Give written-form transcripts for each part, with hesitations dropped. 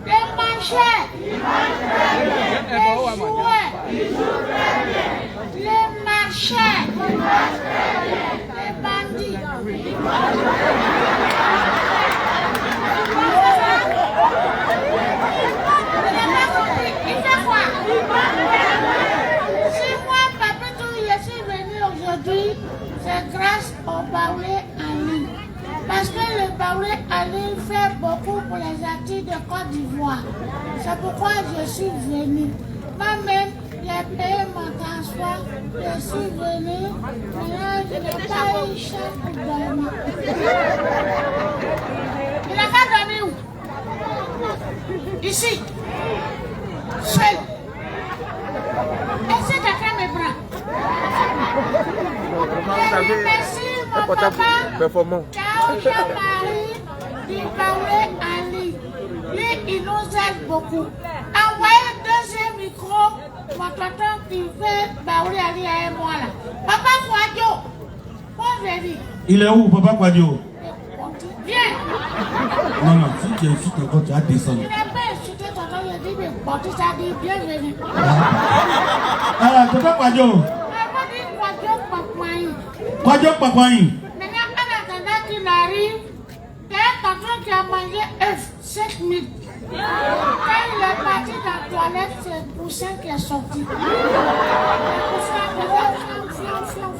Les manchettes, les jouets, les marchés, les bandits. Il fait quoi? Si moi, Papitou, je suis venu aujourd'hui, c'est grâce au Baoulé en ligne. Parce que le Baoulé en ligne fait beaucoup pour les artistes de Côte d'Ivoire. C'est pourquoi je suis venu. Moi-même, j'ai payé mon transport, je suis venu. Maintenant, je n'ai pas eu chef pour dormir. Il n'a pas dormi où? Ici. Seul. Essaie de faire mes bras. Merci mon papa. Ciao Jean-Marie du Baoulé en ligne. Lui, il nous aide beaucoup. Envoyez deuxième micro, mon tonton qui fait Baoulé en ligne et moi là. Papa Kouadio, moi je dis. Il est où, Papa Kouadio? Viens. Non, si tu insultes encore, tu vas descendre. Il n'a pas insulté tonton, il a dit, mais bon, tu as dit bienvenue. Alors, Papa Kouadio. Kouadio Papaï. Maintenant, en attendant qu'il arrive, il y a un tonton qui a mangé œuf 7 minutes. Quand il est parti dans la toilette, c'est le poussin qui est sorti. Le poussin faisait fion.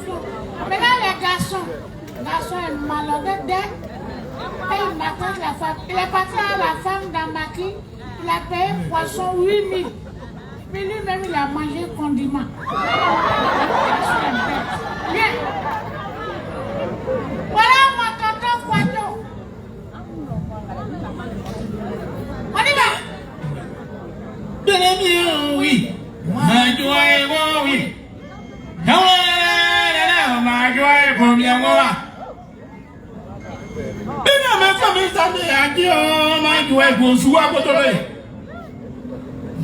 Maintenant, les garçons est malhonnête et il m'attend la femme. Il est parti à la femme d'Amaki, il a payé poisson 8 000. Mais lui-même, il a mangé condiment. Bien. Voilà mon tonton Kouadio. On y va. Oui.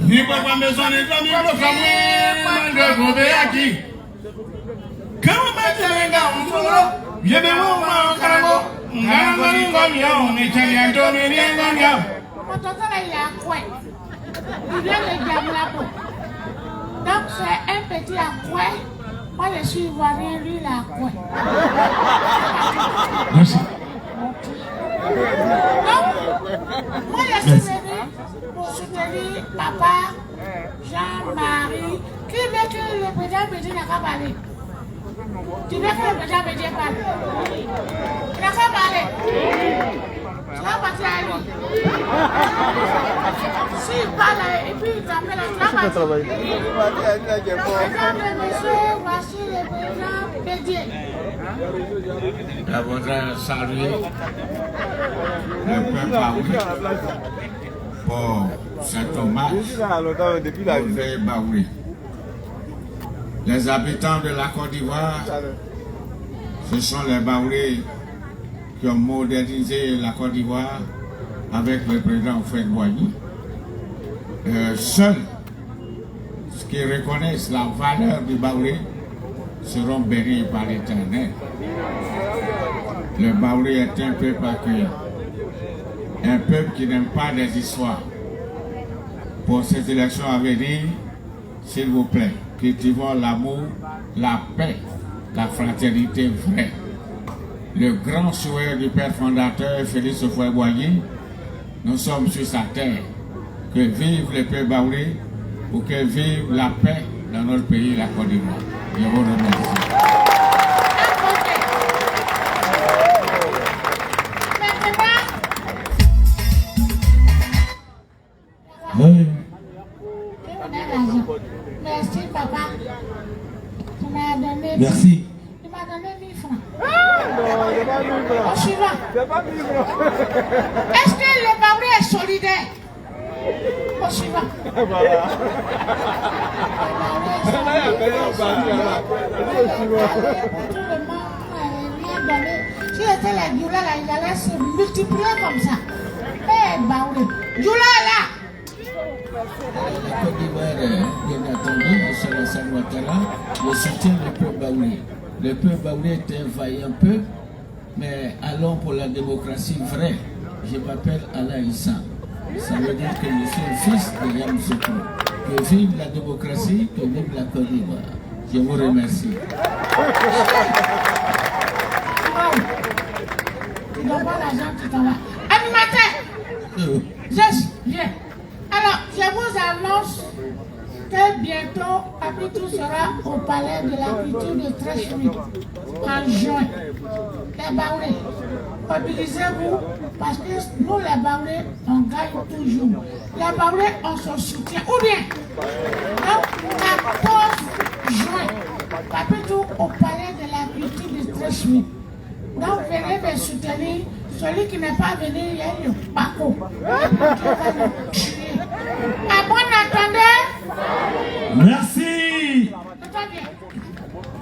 Ni papa maison ni famille le famille de Gobeyaki. Comment mettre ngolo? Yebe mo karango. Ngamba ni ngomyo ni chanya domi ni ngomyo. Mon tonton là il est à quoi? Il vient de Diamlapo. Donc c'est un petit à quoi? Moi je suis ivoirien, lui il est à quoi? Merci. Donc, moi je suis venu pour soutenir papa Jean-Marie qui veut que le président Bédi n'a qu'à parler. Tu veux que le président Bédi parle? Il n'a qu'à parler. Tu vas partir à lui. S'il parle et puis il t'appelle, tu vas partir. Mesdames et messieurs, voici le président Bédi. Je voudrais saluer le peuple baoulé pour cet hommage au vieil Baoulé. Les habitants de la Côte d'Ivoire, ce sont les Baoulés qui ont modernisé la Côte d'Ivoire avec le président Houphouët-Boigny. Seuls ceux qui reconnaissent la valeur du Baoulé seront bénis par l'Éternel. Le Baoulé est un peuple accueillant, un peuple qui n'aime pas les histoires. Pour cette élection à venir, s'il vous plaît, cultivons l'amour, la paix, la fraternité vraie. Le grand souhait du père fondateur Félix Houphouët-Boigny, nous sommes sur sa terre. Que vive le peuple Baoulé, pour que vive la paix dans notre pays, la Côte d'Ivoire. Je vous remercie. Oui. Merci papa. Tu m'as donné. Merci. Tu m'as donné 1000 francs. Au suivant. Est-ce que le Baoulé est solidaire? Au suivant. Si c'était la Dioula là, il allait se multiplier comme ça. Eh Baoulé. Dioula là. La Côte d'Ivoire, bien entendu, M. Alassane Ouattara, je soutiens le peuple baoulé. Le peuple baoulé est un vaillant peuple, mais allons pour la démocratie vraie. Je m'appelle Alain Issa. Ça veut dire que je suis un fils de Yamoussoukro. Que vive la démocratie, que vive la Côte d'Ivoire. Je vous remercie. Tu n'as pas l'argent, tu t'en vas. Animateur! Juste, viens. Alors, je vous annonce que bientôt, Papitou sera au palais de la culture de Trècheville en juin. Les Baoulés, mobilisez-vous parce que nous, les Baoulés, on gagne toujours. Les Baoulés, on se soutient. Ou bien, donc, 14 juin, Papitou au palais de la culture de Trècheville. Donc, venez me soutenir. Celui qui n'est pas venu, il y a le Paco. À bon entendeur. Merci.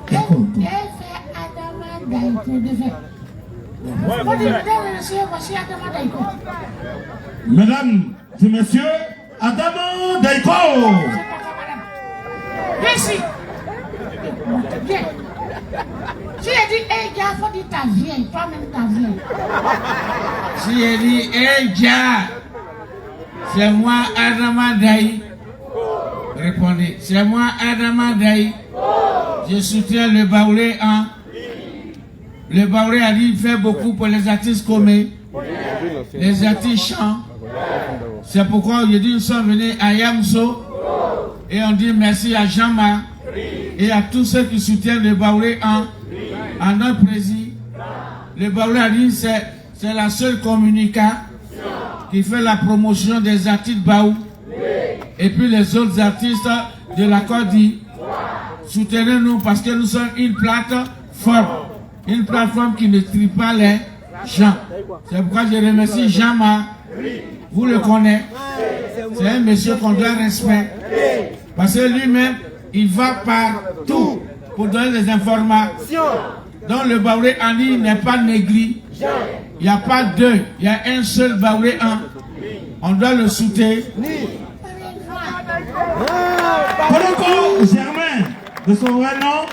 J'ai fait Adama Daïko de fait. Mesdames et messieurs, Adama Daïko. Viens ici. Viens. Si elle dit, hey, gars, faut dire ta vieille, toi-même ta vieille. Si elle dit, hey, gars, c'est moi Adama Daï. Répondez, c'est moi Adama Daï. Je soutiens le Baoulé en. Le Baoulé a dit, il fait beaucoup pour les artistes comés, les artistes chants. C'est pourquoi il dit, nous sommes venus à Yamso et on dit merci à Jean-Marc et à tous ceux qui soutiennent le Baoulé en notre président. Le Baoulé a dit, c'est la seule communication qui fait la promotion des artistes Baou et puis les autres artistes de la Côte d'Ivoire. Soutenez-nous parce que nous sommes une plateforme qui ne trie pas les gens. C'est pourquoi je remercie Jean-Marc. Vous le connaissez. C'est un monsieur qu'on doit respecter. Parce que lui-même, il va partout pour donner des informations. Donc le Baoulé Ani n'est pas négligé. Il n'y a pas deux. Il y a un seul Baoulé An. On doit le soutenir. Kodoko Germain, de son vrai nom,